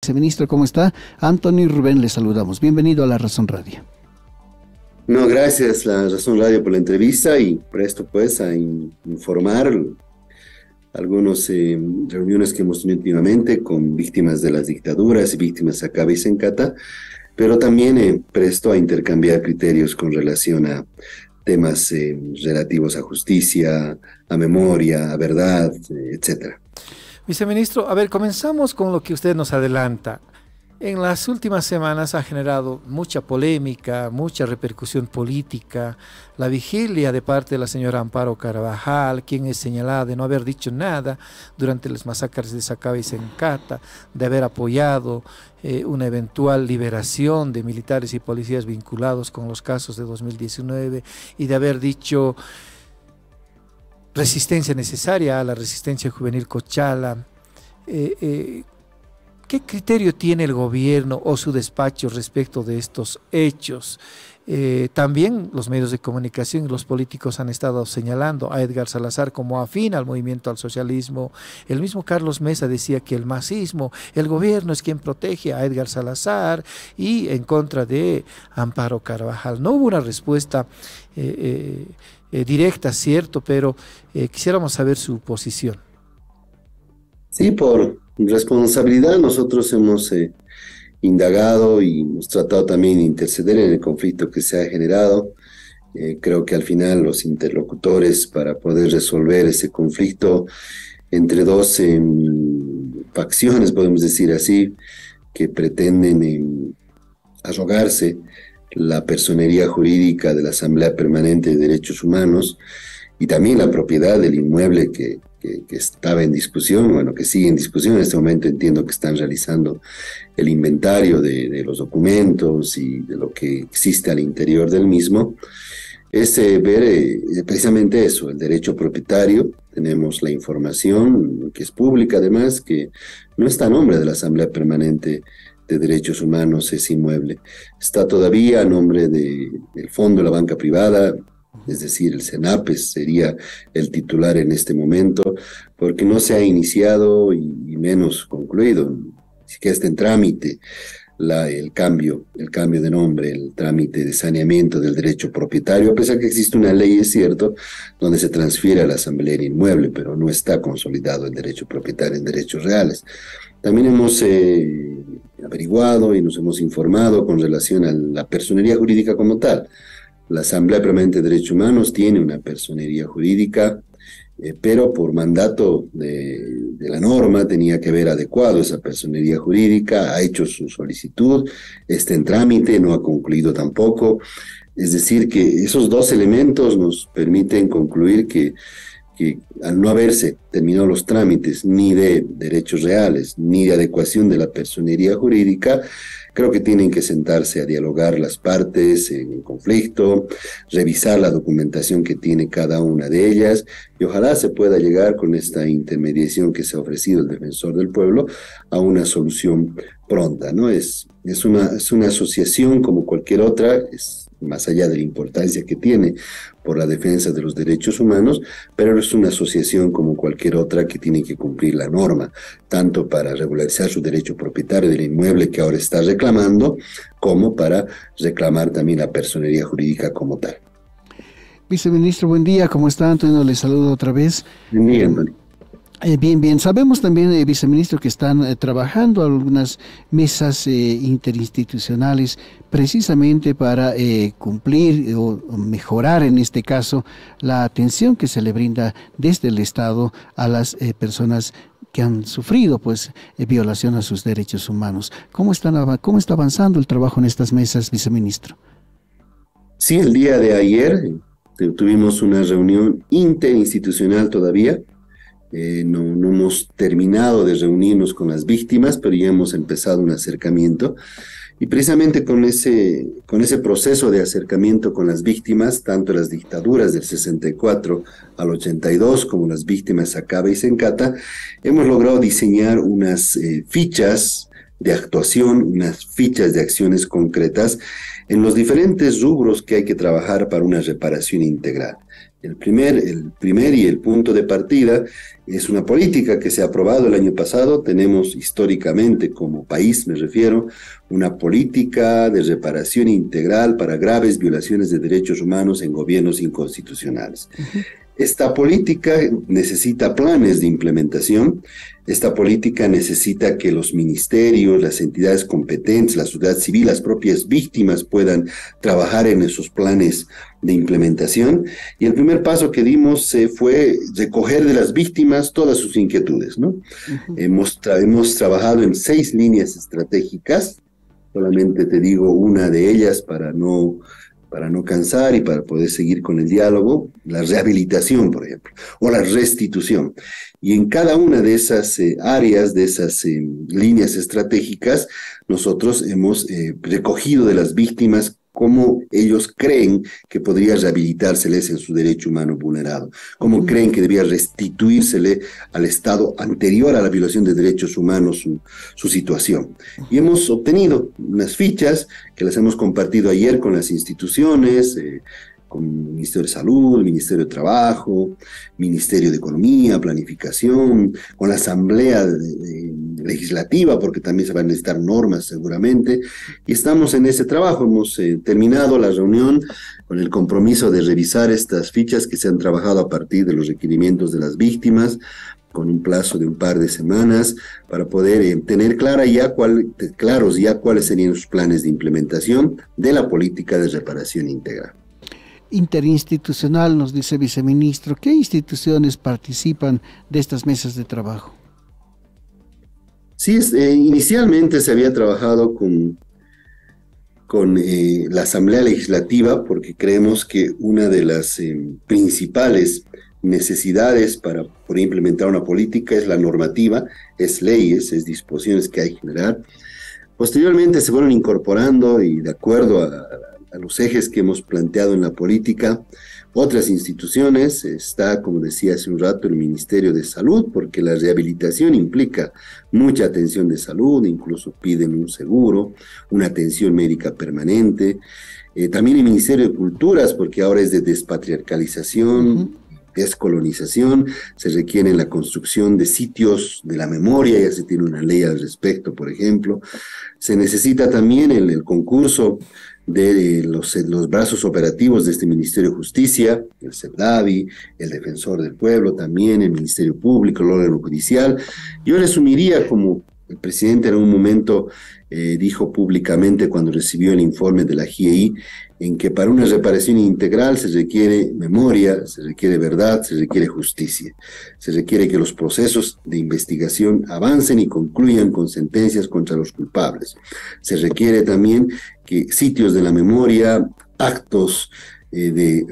Viceministro, ¿cómo está? Anthony Rubén, le saludamos. Bienvenido a La Razón Radio. No, gracias La Razón Radio por la entrevista y presto pues a informar algunas reuniones que hemos tenido últimamente con víctimas de las dictaduras y víctimas acá y Sencata, pero también presto a intercambiar criterios con relación a temas relativos a justicia, a memoria, a verdad, etcétera. Viceministro, a ver, comenzamos con lo que usted nos adelanta. En las últimas semanas ha generado mucha polémica, mucha repercusión política, la vigilia de parte de la señora Amparo Carvajal, quien es señalada de no haber dicho nada durante las masacres de Sacaba y Sencata, de haber apoyado una eventual liberación de militares y policías vinculados con los casos de 2019 y de haber dicho resistencia necesaria a la resistencia juvenil Cochala. ¿Qué criterio tiene el gobierno o su despacho respecto de estos hechos? También los medios de comunicación y los políticos han estado señalando a Edgar Salazar como afín al movimiento al socialismo. El mismo Carlos Mesa decía que el masismo, el gobierno es quien protege a Edgar Salazar y en contra de Amparo Carvajal. No hubo una respuesta directa, cierto, pero quisiéramos saber su posición. Sí, por responsabilidad nosotros hemos indagado y hemos tratado también de interceder en el conflicto que se ha generado. Creo que al final los interlocutores para poder resolver ese conflicto entre dos facciones, podemos decir así, que pretenden arrogarse la personería jurídica de la Asamblea Permanente de Derechos Humanos y también la propiedad del inmueble que estaba en discusión, bueno, que sigue en discusión. En este momento entiendo que están realizando el inventario de los documentos y de lo que existe al interior del mismo. Es ver precisamente eso, el derecho propietario. Tenemos la información que es pública además, que no está a nombre de la Asamblea Permanente de Derechos Humanos ese inmueble. Está todavía a nombre del Fondo de la Banca Privada, es decir, el SENAPES sería el titular en este momento, porque no se ha iniciado y menos concluido, ni siquiera está en trámite el cambio de nombre, el trámite de saneamiento del derecho propietario, a pesar que existe una ley, es cierto, donde se transfiere a la Asamblea el inmueble, pero no está consolidado el derecho propietario en derechos reales. También hemos averiguado y nos hemos informado con relación a la personería jurídica como tal. La Asamblea Permanente de Derechos Humanos tiene una personería jurídica, pero por mandato de la norma tenía que haber adecuado esa personería jurídica, ha hecho su solicitud, está en trámite, no ha concluido tampoco. Es decir, que esos dos elementos nos permiten concluir que al no haberse terminado los trámites ni de derechos reales, ni de adecuación de la personería jurídica, creo que tienen que sentarse a dialogar las partes en conflicto, revisar la documentación que tiene cada una de ellas, y ojalá se pueda llegar con esta intermediación que se ha ofrecido el Defensor del Pueblo a una solución pronta, ¿no? Es una asociación como cualquier otra, es más allá de la importancia que tiene por la defensa de los derechos humanos, pero es una asociación como cualquier otra que tiene que cumplir la norma, tanto para regularizar su derecho propietario del inmueble que ahora está reclamando, como para reclamar también la personería jurídica como tal. Viceministro, buen día, ¿cómo está? Antonio, le saludo otra vez. Buen día, Antonio. Bien. Sabemos también, viceministro, que están trabajando algunas mesas interinstitucionales precisamente para cumplir o mejorar, en este caso, la atención que se le brinda desde el Estado a las personas que han sufrido violación a sus derechos humanos. ¿Cómo está avanzando el trabajo en estas mesas, viceministro? Sí, el día de ayer tuvimos una reunión interinstitucional todavía. No hemos terminado de reunirnos con las víctimas, pero ya hemos empezado un acercamiento. Y precisamente con ese proceso de acercamiento con las víctimas, tanto las dictaduras del 64 al 82 como las víctimas Sacaba y Sencata, hemos logrado diseñar unas fichas de actuación, unas fichas de acciones concretas en los diferentes rubros que hay que trabajar para una reparación integral. El primer y el punto de partida es una política que se ha aprobado el año pasado. Tenemos históricamente, como país me refiero, una política de reparación integral para graves violaciones de derechos humanos en gobiernos inconstitucionales. Esta política necesita planes de implementación. Esta política necesita que los ministerios, las entidades competentes, la sociedad civil, las propias víctimas puedan trabajar en esos planes de implementación. Y el primer paso que dimos fue recoger de las víctimas todas sus inquietudes, ¿no? Hemos trabajado en 6 líneas estratégicas. Solamente te digo una de ellas para no cansar y para poder seguir con el diálogo: la rehabilitación, por ejemplo, o la restitución. Y en cada una de esas áreas, de esas líneas estratégicas, nosotros hemos recogido de las víctimas cómo ellos creen que podría rehabilitárseles en su derecho humano vulnerado, cómo creen que debía restituírsele al estado anterior a la violación de derechos humanos su situación. Y hemos obtenido unas fichas que las hemos compartido ayer con las instituciones, con el Ministerio de Salud, el Ministerio de Trabajo, Ministerio de Economía, Planificación, con la Asamblea Legislativa, porque también se van a necesitar normas seguramente, y estamos en ese trabajo. Hemos terminado la reunión con el compromiso de revisar estas fichas que se han trabajado a partir de los requerimientos de las víctimas, con un plazo de un par de semanas, para poder tener claros ya cuáles serían los planes de implementación de la política de reparación integral. Interinstitucional, nos dice viceministro. ¿Qué instituciones participan de estas mesas de trabajo? Sí, inicialmente se había trabajado con la Asamblea Legislativa, porque creemos que una de las principales necesidades para poder implementar una política es la normativa, es leyes, es disposiciones que hay que generar. Posteriormente se fueron incorporando, y de acuerdo a los ejes que hemos planteado en la política, otras instituciones. Está, como decía hace un rato, el Ministerio de Salud, porque la rehabilitación implica mucha atención de salud, incluso piden un seguro, una atención médica permanente. También el Ministerio de Culturas, porque ahora es de despatriarcalización, descolonización, se requiere la construcción de sitios de la memoria, ya se tiene una ley al respecto, por ejemplo. Se necesita también el concurso de los brazos operativos de este Ministerio de Justicia, el CEPLAVI, el Defensor del Pueblo también, el Ministerio Público, el órgano judicial. Yo resumiría, como el presidente en un momento dijo públicamente cuando recibió el informe de la GIEI, en que para una reparación integral se requiere memoria, se requiere verdad, se requiere justicia. Se requiere que los procesos de investigación avancen y concluyan con sentencias contra los culpables. Se requiere también que sitios de la memoria, actos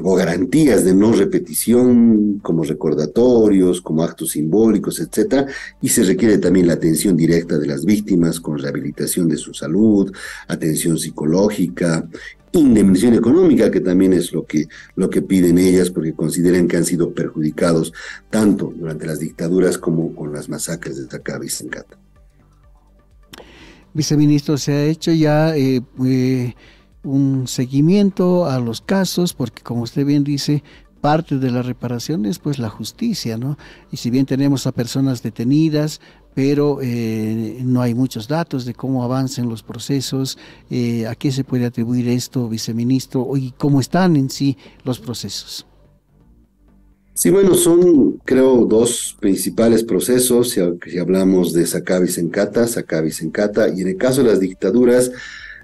o garantías de no repetición, como recordatorios, como actos simbólicos, etcétera, y se requiere también la atención directa de las víctimas con rehabilitación de su salud, atención psicológica, indemnización económica, que también es lo que piden ellas, porque consideran que han sido perjudicados tanto durante las dictaduras como con las masacres de Sacaba y Sencata. Viceministro, se ha hecho ya un seguimiento a los casos, porque como usted bien dice, parte de la reparación es pues la justicia, ¿no? Y si bien tenemos a personas detenidas, pero no hay muchos datos de cómo avancen los procesos. ¿A qué se puede atribuir esto, viceministro? ¿Y cómo están en sí los procesos? Sí, bueno, son, creo, 2 principales procesos, si hablamos de Sacaba y Sencata, y en el caso de las dictaduras,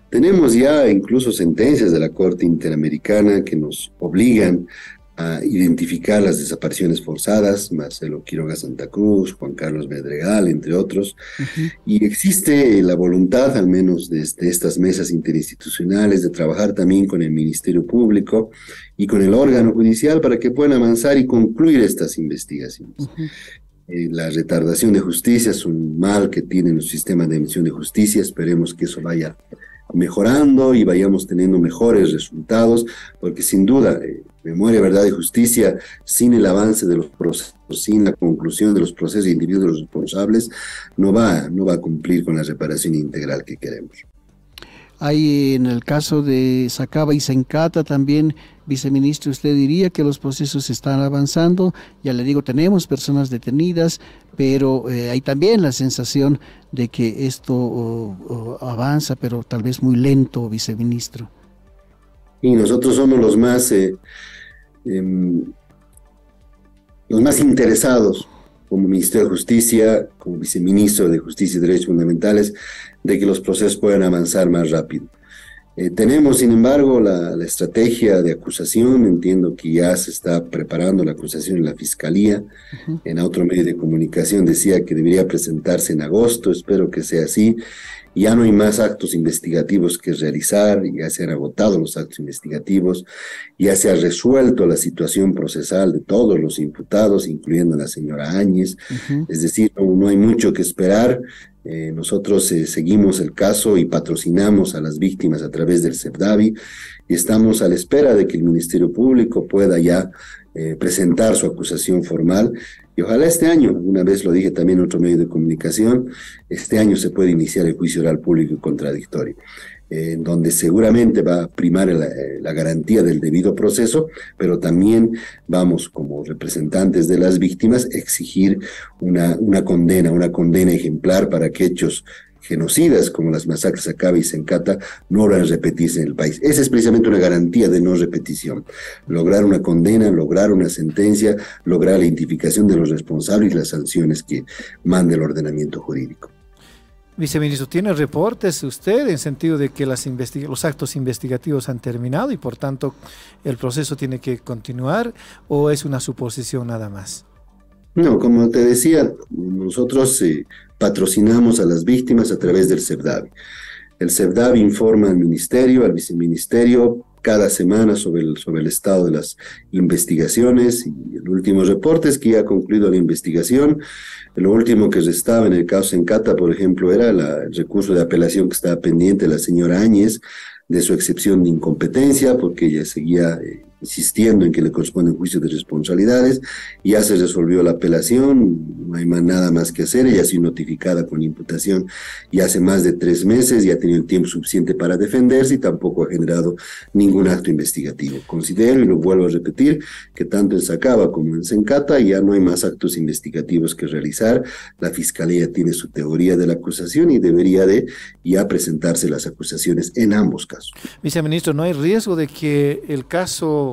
tenemos ya incluso sentencias de la Corte Interamericana que nos obligan a identificar las desapariciones forzadas: Marcelo Quiroga Santa Cruz, Juan Carlos Bedregal, entre otros. Y existe la voluntad, al menos desde estas mesas interinstitucionales, de trabajar también con el Ministerio Público y con el órgano judicial para que puedan avanzar y concluir estas investigaciones. La retardación de justicia es un mal que tiene el sistema de emisión de justicia. Esperemos que eso vaya mejorando y vayamos teniendo mejores resultados, porque sin duda memoria, verdad y justicia, sin el avance de los procesos, sin la conclusión de los procesos individuos de los responsables, no va a cumplir con la reparación integral que queremos. Hay en el caso de Sacaba y Sencata también, viceministro, usted diría que los procesos están avanzando. Ya le digo, tenemos personas detenidas, pero hay también la sensación de que esto avanza, pero tal vez muy lento, viceministro. Y nosotros somos los más interesados como Ministerio de Justicia, como viceministro de Justicia y Derechos Fundamentales, de que los procesos puedan avanzar más rápido. Tenemos, sin embargo, la estrategia de acusación. Entiendo que ya se está preparando la acusación en la Fiscalía. En otro medio de comunicación decía que debería presentarse en agosto. Espero que sea así. Ya no hay más actos investigativos que realizar, ya se han agotado los actos investigativos, ya se ha resuelto la situación procesal de todos los imputados, incluyendo a la señora Áñez. Es decir, no hay mucho que esperar. Nosotros seguimos el caso y patrocinamos a las víctimas a través del CEPDAVI y estamos a la espera de que el Ministerio Público pueda ya presentar su acusación formal. Y ojalá este año, una vez lo dije también en otro medio de comunicación, este año se puede iniciar el juicio oral público y contradictorio, en donde seguramente va a primar la garantía del debido proceso, pero también vamos como representantes de las víctimas a exigir una condena ejemplar para que hechos genocidas como las masacres de Sacaba y Sencata no vuelvan a repetirse en el país. Esa es precisamente una garantía de no repetición. Lograr una condena, lograr una sentencia, lograr la identificación de los responsables y las sanciones que mande el ordenamiento jurídico. Viceministro, ¿tiene reportes usted en sentido de que los actos investigativos han terminado y por tanto el proceso tiene que continuar, o es una suposición nada más? No, como te decía, nosotros patrocinamos a las víctimas a través del CEPDAVI. El CEPDAVI informa al ministerio, al viceministerio, cada semana sobre el estado de las investigaciones, y el último reporte es que ya ha concluido la investigación. Lo último que restaba en el caso Sencata, por ejemplo, era el recurso de apelación que estaba pendiente de la señora Áñez, de su excepción de incompetencia, porque ella seguía insistiendo en que le corresponde un juicio de responsabilidades. Ya se resolvió la apelación, no hay nada más que hacer. Ella ha sido notificada con imputación y hace más de 3 meses, ya ha tenido el tiempo suficiente para defenderse y tampoco ha generado ningún acto investigativo. Considero, y lo vuelvo a repetir, que tanto en Sacaba como en Sencata ya no hay más actos investigativos que realizar. La Fiscalía tiene su teoría de la acusación y debería de ya presentarse las acusaciones en ambos casos. Viceministro, ¿no hay riesgo de que el caso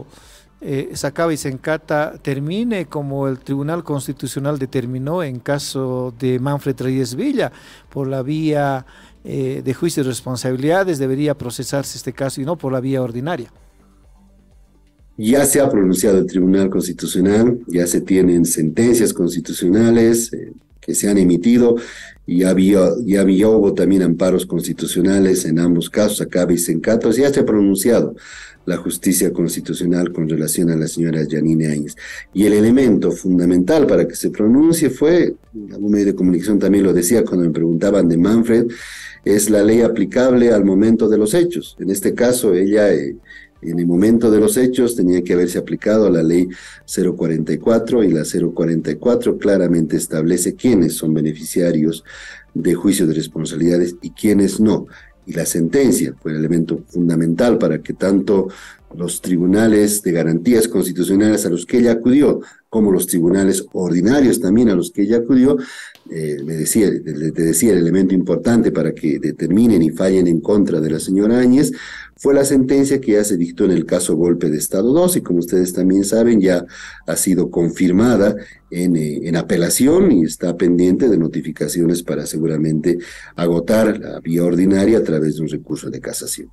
Sacaba y Sencata termine como el Tribunal Constitucional determinó en caso de Manfred Reyes Villa, por la vía de juicio de responsabilidades? Debería procesarse este caso y no por la vía ordinaria. Ya se ha pronunciado el Tribunal Constitucional, ya se tienen sentencias constitucionales que se han emitido, y ya hubo también amparos constitucionales en ambos casos, Sacaba y Sencata. Ya se ha pronunciado la justicia constitucional con relación a la señora Yanine Áñez. Y el elemento fundamental para que se pronuncie fue, algún medio de comunicación también lo decía cuando me preguntaban de Manfred, es la ley aplicable al momento de los hechos. En este caso, ella en el momento de los hechos tenía que haberse aplicado la ley 044, y la 044 claramente establece quiénes son beneficiarios de juicio de responsabilidades y quiénes no. Y la sentencia fue el elemento fundamental para que tanto los tribunales de garantías constitucionales a los que ella acudió, como los tribunales ordinarios también a los que ella acudió, te decía, el elemento importante para que determinen y fallen en contra de la señora Áñez fue la sentencia que ya se dictó en el caso Golpe de Estado 2, y como ustedes también saben, ya ha sido confirmada en apelación y está pendiente de notificaciones para seguramente agotar la vía ordinaria a través de un recurso de casación.